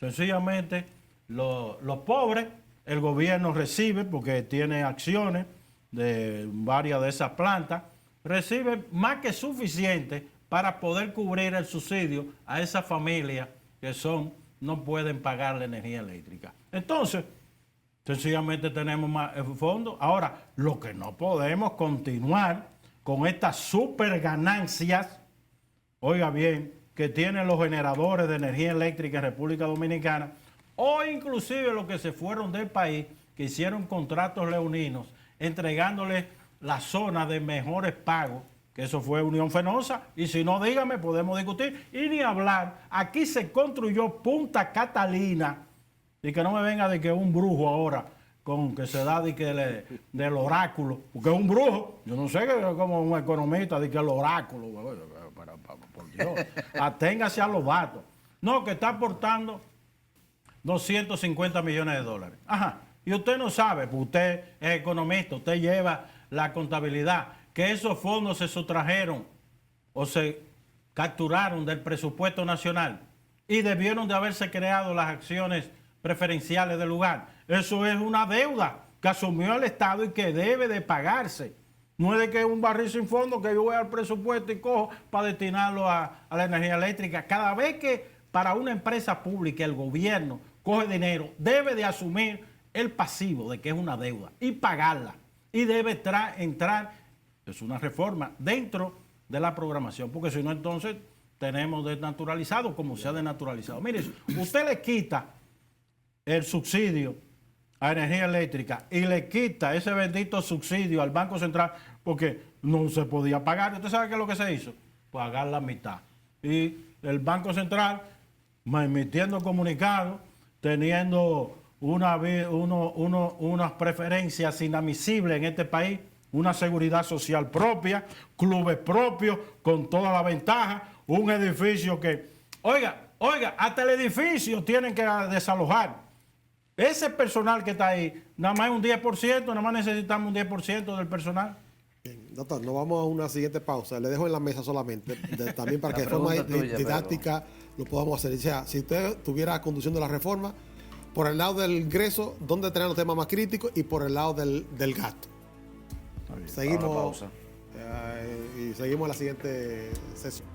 Sencillamente, los pobres, el gobierno recibe, porque tiene acciones de varias de esas plantas, recibe más que suficiente para poder cubrir el subsidio a esas familias que no pueden pagar la energía eléctrica. Entonces, sencillamente tenemos más fondos. Ahora, lo que no podemos continuar con estas super ganancias, oiga bien, que tienen los generadores de energía eléctrica en República Dominicana, o inclusive los que se fueron del país, que hicieron contratos leoninos, entregándole la zona de mejores pagos, que eso fue Unión Fenosa, y si no, dígame, podemos discutir, y ni hablar. Aquí se construyó Punta Catalina, y que no me venga de que es un brujo ahora, con que se da de que del oráculo, porque es un brujo, yo no sé como un economista, de que el oráculo, por Dios, aténgase a los vatos. No, que está aportando 250 millones de dólares. Ajá, y usted no sabe, pues usted es economista, usted lleva la contabilidad, que esos fondos se sustrajeron o se capturaron del presupuesto nacional y debieron de haberse creado las acciones preferenciales del lugar. Eso es una deuda que asumió el Estado y que debe de pagarse. No es de que es un barril sin fondo que yo voy al presupuesto y cojo para destinarlo a la energía eléctrica. Cada vez que para una empresa pública el gobierno coge dinero, debe de asumir el pasivo de que es una deuda y pagarla. Y debe entrar, es una reforma, dentro de la programación, porque si no, entonces tenemos desnaturalizado como se ha desnaturalizado. Mire, usted le quita el subsidio a energía eléctrica y le quita ese bendito subsidio al Banco Central porque no se podía pagar. ¿Usted sabe qué es lo que se hizo? Pagar la mitad. Y el Banco Central, emitiendo comunicados, teniendo unas preferencias inadmisibles en este país, una seguridad social propia, clubes propios con toda la ventaja, un edificio que, oiga, hasta el edificio tienen que desalojar. Ese personal que está ahí, nada más un 10%, nada más necesitamos un 10% del personal. Bien, doctor, nos vamos a una siguiente pausa. Le dejo en la mesa solamente, también para que de forma didáctica lo podamos hacer. O sea, si usted estuviera conduciendo la reforma, por el lado del ingreso, ¿dónde tenemos los temas más críticos? Y por el lado del gasto. Seguimos y seguimos la siguiente sesión.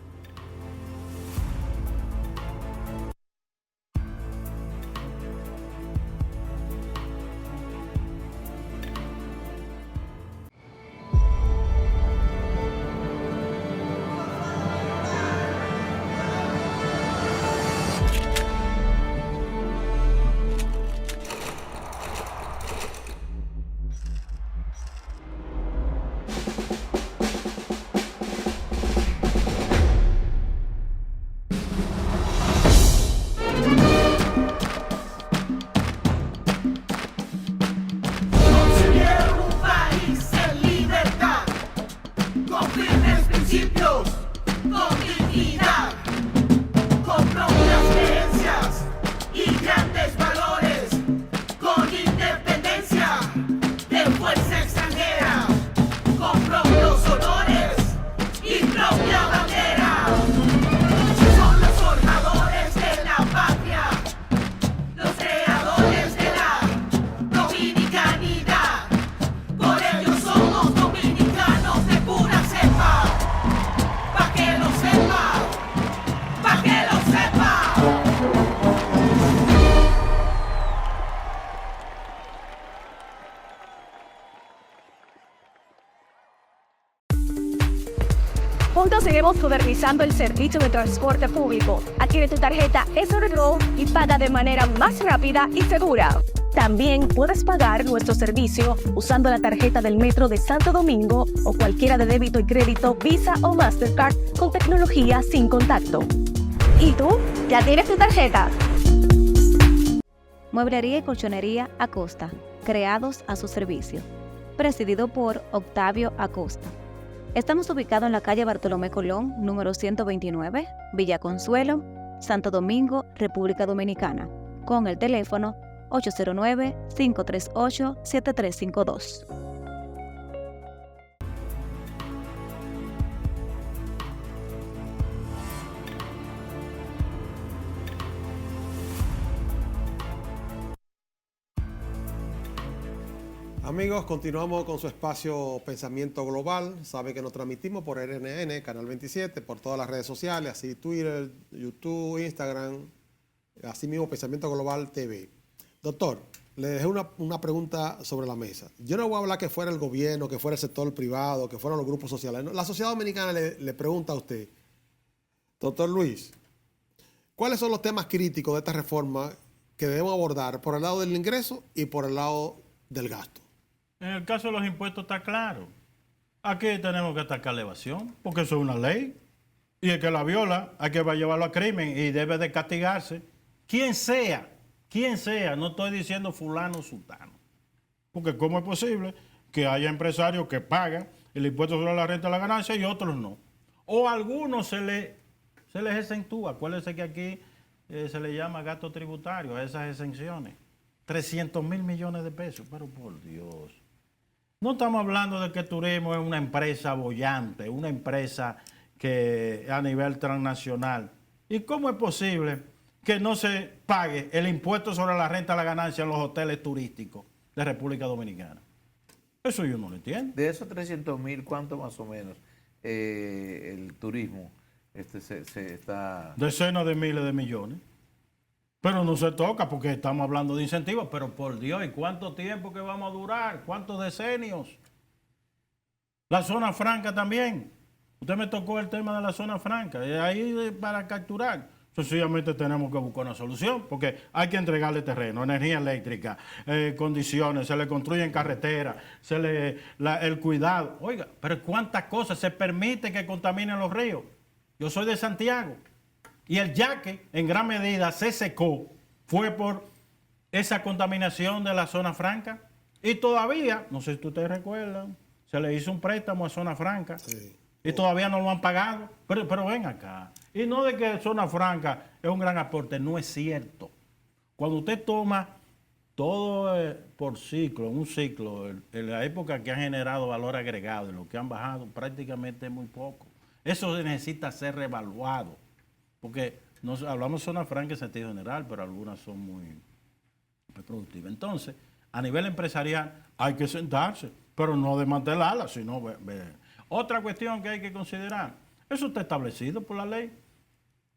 Juntos seguimos supervisando el servicio de transporte público. Adquiere tu tarjeta S-Go y paga de manera más rápida y segura. También puedes pagar nuestro servicio usando la tarjeta del Metro de Santo Domingo o cualquiera de débito y crédito Visa o Mastercard con tecnología sin contacto. ¿Y tú? ¿Ya tienes tu tarjeta? Mueblería y colchonería Acosta, creados a su servicio. Presidido por Octavio Acosta. Estamos ubicados en la calle Bartolomé Colón, número 129, Villa Consuelo, Santo Domingo, República Dominicana, con el teléfono 809-538-7352. Amigos, continuamos con su espacio Pensamiento Global. Saben que nos transmitimos por RNN, Canal 27, por todas las redes sociales, así Twitter, YouTube, Instagram, así mismo Pensamiento Global TV. Doctor, le dejé una pregunta sobre la mesa. Yo no voy a hablar que fuera el gobierno, que fuera el sector privado, que fueran los grupos sociales. No, la sociedad dominicana le pregunta a usted, doctor Luis, ¿cuáles son los temas críticos de esta reforma que debemos abordar por el lado del ingreso y por el lado del gasto? En el caso de los impuestos está claro. Aquí tenemos que atacar la evasión, porque eso es una ley. Y el que la viola hay que llevarlo a crimen y debe de castigarse. Quien sea, no estoy diciendo fulano o sultano. Porque ¿cómo es posible que haya empresarios que pagan el impuesto sobre la renta de la ganancia y otros no? O a algunos se les exentúa. Acuérdense que aquí se le llama gasto tributario a esas exenciones. 300,000 millones de pesos, pero por Dios. No estamos hablando de que turismo es una empresa boyante, una empresa que a nivel transnacional. ¿Y cómo es posible que no se pague el impuesto sobre la renta de la ganancia en los hoteles turísticos de República Dominicana? Eso yo no lo entiendo. De esos 300,000, ¿cuánto más o menos el turismo se está...? Decenas de miles de millones. Pero no se toca porque estamos hablando de incentivos. Pero por Dios, ¿y cuánto tiempo que vamos a durar? ¿Cuántos decenios? La zona franca también. Usted me tocó el tema de la zona franca. Ahí para capturar. Sencillamente tenemos que buscar una solución porque hay que entregarle terreno, energía eléctrica, condiciones, se le construyen carreteras, el cuidado. Oiga, pero ¿cuántas cosas se permite que contaminen los ríos? Yo soy de Santiago. Y el yaque, en gran medida, se secó. Fue por esa contaminación de la zona franca. Y todavía, no sé si ustedes recuerdan, se le hizo un préstamo a zona franca. Sí. Y todavía no lo han pagado. Pero ven acá. Y no de que zona franca es un gran aporte. No es cierto. Cuando usted toma todo por ciclo, en un ciclo, en la época que han generado valor agregado y lo que han bajado, prácticamente es muy poco. Eso necesita ser reevaluado. Porque hablamos de zona franca en sentido general, pero algunas son muy productivas. Entonces, a nivel empresarial hay que sentarse, pero no desmantelarla, sino Otra cuestión que hay que considerar, eso está establecido por la ley.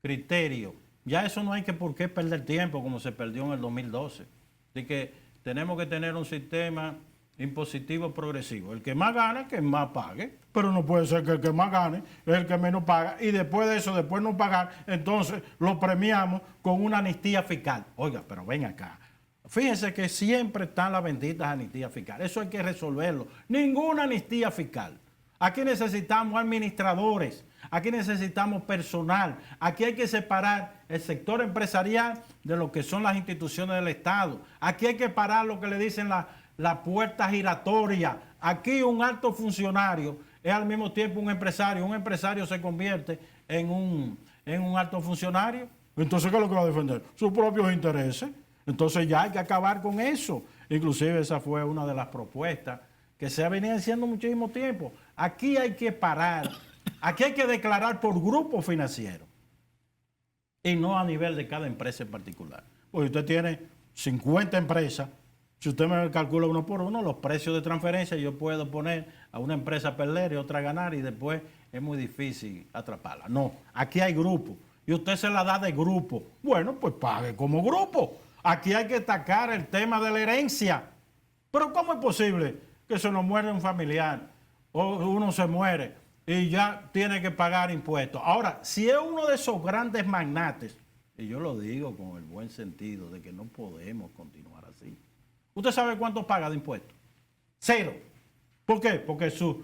Criterio. Ya eso no hay que por qué perder tiempo como se perdió en el 2012. Así que tenemos que tener un sistema impositivo progresivo. El que más gana, que más pague. Pero no puede ser que el que más gane es el que menos paga. Y después de eso, después no pagar, entonces lo premiamos con una amnistía fiscal. Oiga, pero ven acá. Fíjense que siempre están las benditas amnistías fiscales. Eso hay que resolverlo. Ninguna amnistía fiscal. Aquí necesitamos administradores. Aquí necesitamos personal. Aquí hay que separar el sector empresarial de lo que son las instituciones del Estado. Aquí hay que parar lo que le dicen la puerta giratoria. Aquí un alto funcionario es al mismo tiempo un empresario. Un empresario se convierte en un alto funcionario. Entonces, ¿qué es lo que va a defender? Sus propios intereses. Entonces ya hay que acabar con eso. Inclusive esa fue una de las propuestas que se ha venido haciendo muchísimo tiempo. Aquí hay que parar. Aquí hay que declarar por grupo financiero. Y no a nivel de cada empresa en particular. Porque usted tiene 50 empresas. Si usted me calcula uno por uno, los precios de transferencia, yo puedo poner a una empresa perder y otra ganar y después es muy difícil atraparla. No, aquí hay grupo y usted se la da de grupo. Bueno, pues pague como grupo. Aquí hay que atacar el tema de la herencia. Pero ¿cómo es posible que se nos muere un familiar o uno se muere y ya tiene que pagar impuestos? Ahora, si es uno de esos grandes magnates, y yo lo digo con el buen sentido de que no podemos continuar así. ¿Usted sabe cuánto paga de impuestos? 0. ¿Por qué? Porque su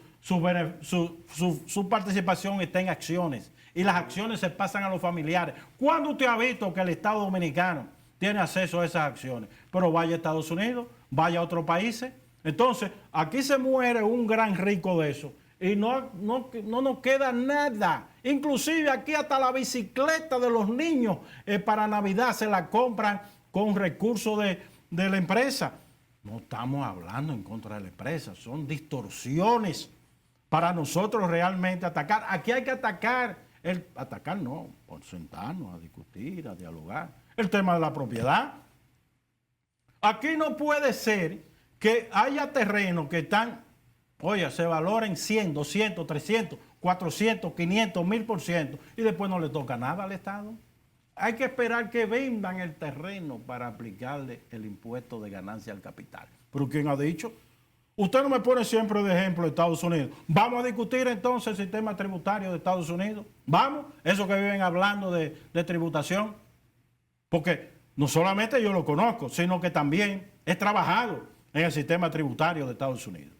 participación está en acciones y las acciones se pasan a los familiares. ¿Cuándo usted ha visto que el Estado Dominicano tiene acceso a esas acciones? Pero vaya a Estados Unidos, vaya a otros países. Entonces, aquí se muere un gran rico de eso y no nos queda nada. Inclusive aquí hasta la bicicleta de los niños para Navidad se la compran con recursos de la empresa. No estamos hablando en contra de la empresa, son distorsiones para nosotros realmente atacar. Aquí hay que atacar, atacar no, por sentarnos a discutir, a dialogar. El tema de la propiedad. Aquí no puede ser que haya terrenos que están, oye, se valoren 100, 200, 300, 400, 500, 1000% y después no le toca nada al Estado. Hay que esperar que vendan el terreno para aplicarle el impuesto de ganancia al capital. Pero ¿quién ha dicho? Usted no me pone siempre de ejemplo Estados Unidos. Vamos a discutir entonces el sistema tributario de Estados Unidos. Vamos, eso que viven hablando de tributación. Porque no solamente yo lo conozco, sino que también he trabajado en el sistema tributario de Estados Unidos.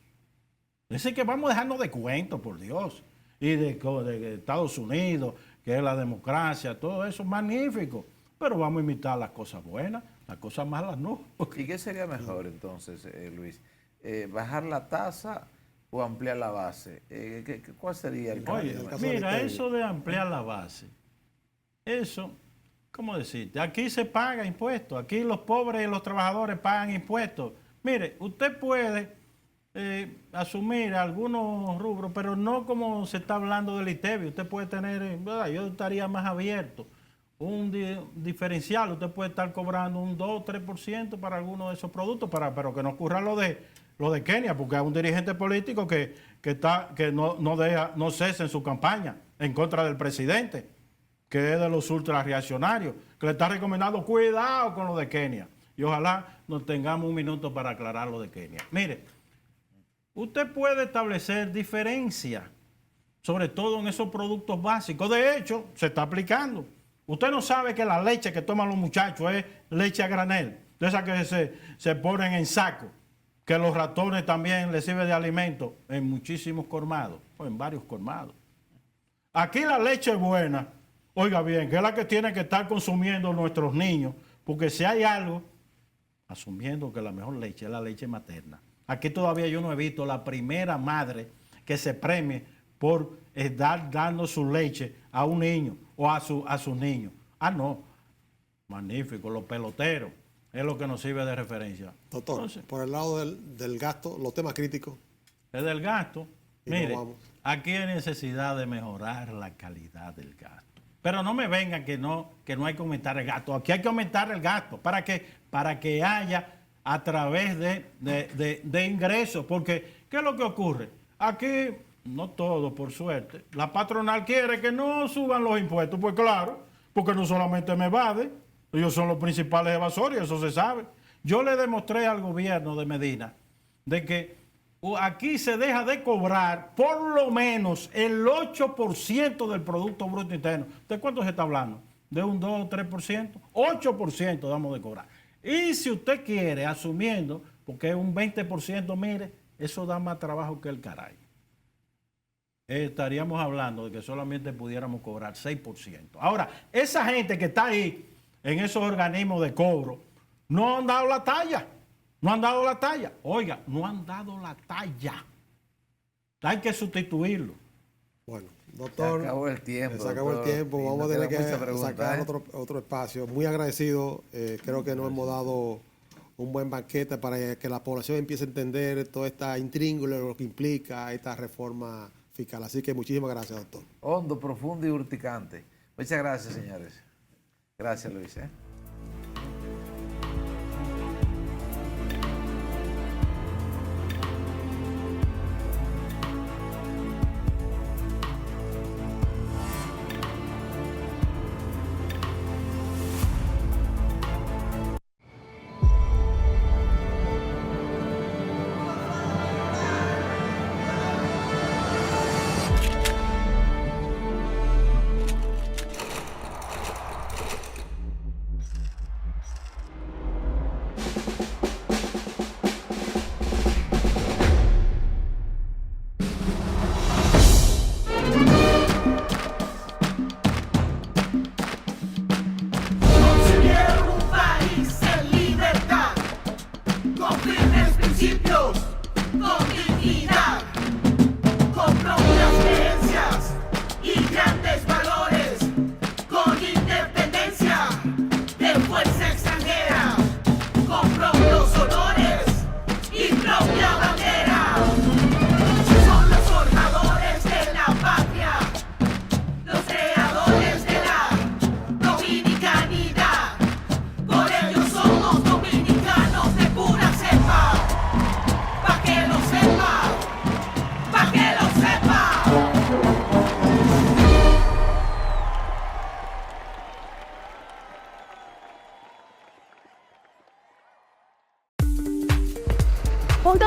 Es decir, que vamos a dejarnos de cuentos, por Dios. Y de Estados Unidos, que es la democracia, todo eso, magnífico. Pero vamos a imitar las cosas buenas, las cosas malas no. ¿Y qué sería mejor entonces, Luis? ¿Bajar la tasa o ampliar la base? ¿Cuál sería el Oye, cambio? mira, eso de ampliar la base, eso, ¿cómo decirte? Aquí se paga impuestos, aquí los pobres y los trabajadores pagan impuestos. Mire, usted puede asumir algunos rubros, pero no como se está hablando del ITEVI. Usted puede tener, yo estaría más abierto, un diferencial. Usted puede estar cobrando un 2 o 3% para algunos de esos productos, pero que no ocurra lo de Kenia, porque hay un dirigente político que no cesa en su campaña en contra del presidente, que es de los ultrarreaccionarios, que le está recomendando cuidado con lo de Kenia. Y ojalá nos tengamos un minuto para aclarar lo de Kenia. Mire, usted puede establecer diferencias, sobre todo en esos productos básicos. De hecho, se está aplicando. Usted no sabe que la leche que toman los muchachos es leche a granel, de esas que se ponen en saco, que los ratones también les sirven de alimento en muchísimos colmados, o en varios colmados. Aquí la leche buena, oiga bien, que es la que tienen que estar consumiendo nuestros niños, porque si hay algo, asumiendo que la mejor leche es la leche materna. Aquí todavía yo no he visto la primera madre que se premie por estar dando su leche a un niño o a sus niños. Ah, no. Magnífico, los peloteros. Es lo que nos sirve de referencia. Doctor, entonces, por el lado del gasto, los temas críticos. es del gasto. Y Mire, nos vamos. aquí hay necesidad de mejorar la calidad del gasto. Pero no me vengan que no hay que aumentar el gasto. Aquí hay que aumentar el gasto. ¿Para qué? Para que haya a través de ingresos. Porque, ¿qué es lo que ocurre? Aquí, no todo, por suerte, la patronal quiere que no suban los impuestos. Pues claro, porque no solamente me evade, ellos son los principales evasores, eso se sabe. Yo le demostré al gobierno de Medina de que aquí se deja de cobrar por lo menos el 8% del Producto Bruto Interno. ¿De cuánto se está hablando? ¿De un 2 o 3%? 8% damos de cobrar. Y si usted quiere, asumiendo, porque es un 20%, mire, eso da más trabajo que el caray. Estaríamos hablando de que solamente pudiéramos cobrar 6%. Ahora, esa gente que está ahí, en esos organismos de cobro, no han dado la talla. No han dado la talla. Oiga, no han dado la talla. Hay que sustituirlo. Bueno, doctor. Se acabó el tiempo. Se acabó el tiempo. Y Vamos a no tener queda que mucha pregunta, sacar otro espacio. Muy agradecido. Creo que nos hemos dado un buen banquete para que la población empiece a entender toda esta intríngulis, lo que implica esta reforma fiscal. Así que muchísimas gracias, doctor. Hondo, profundo y urticante. Muchas gracias, señores. Gracias, Luis.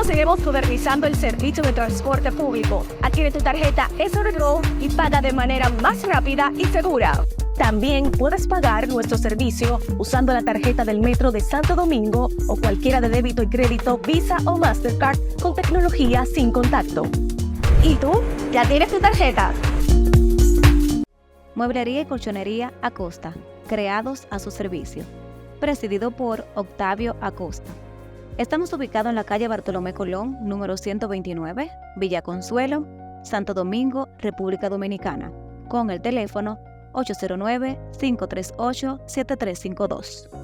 Nosotros seguimos modernizando el servicio de transporte público. Adquiere tu tarjeta SRGO y paga de manera más rápida y segura. También puedes pagar nuestro servicio usando la tarjeta del Metro de Santo Domingo o cualquiera de débito y crédito Visa o Mastercard con tecnología sin contacto. ¿Y tú? ¿Ya tienes tu tarjeta? Mueblería y colchonería Acosta, creados a su servicio. Presidido por Octavio Acosta. Estamos ubicados en la calle Bartolomé Colón, número 129, Villa Consuelo, Santo Domingo, República Dominicana, con el teléfono 809-538-7352.